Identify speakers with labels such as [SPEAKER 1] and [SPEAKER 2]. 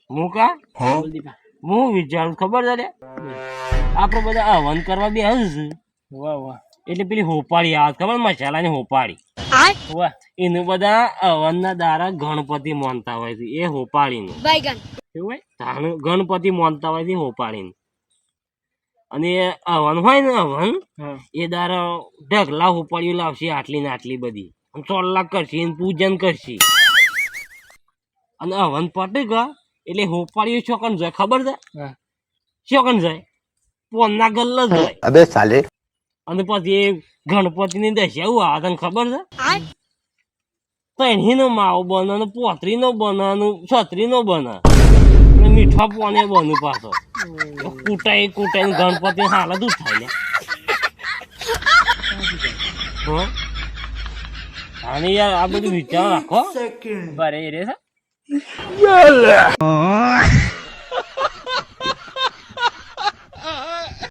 [SPEAKER 1] હું કા હું વિચારું ખબર છે રે આપડે બધા હવન કરવા બે હશે
[SPEAKER 2] વાહ વાહ
[SPEAKER 1] એટલે પેલી હોપાળી આવે ખબર મસાલાની હોપાળી
[SPEAKER 2] વાહ
[SPEAKER 1] એને બધા હવનના દારા ગણપતિ માનતા હોય છે એ હોપાળીનું કેવું હોય ગણપતિ માનતા હોય છે હોપાળીનું અને હવન હોય ને હવન
[SPEAKER 2] હા
[SPEAKER 1] એ દારા ઢગલા હોપાળીઓ લાવશે આટલી ને આટલી બધી ચોલ્લા કરશે પૂજન કરશે અને હવન પટે ગયા એટલે હોપાળીઓ ચોકન જાય ખબર છે
[SPEAKER 2] હા
[SPEAKER 1] ચોકન જાય પોનના ગલ્લ જ જાય
[SPEAKER 3] અબે સાલે
[SPEAKER 1] અને પછી એ ગણપતિની દશા એવું આવે તને ખબર છે તણી નો માવો બને અને પોતરી નો બને અને છત્રી નો બને અને મીઠા પોને બને પાછો કૂટાઈ કૂટાઈ ગણપતિ હાલત જ થાય ને હા અને યાર આ બધું વિચાર રાખો
[SPEAKER 2] બરે રે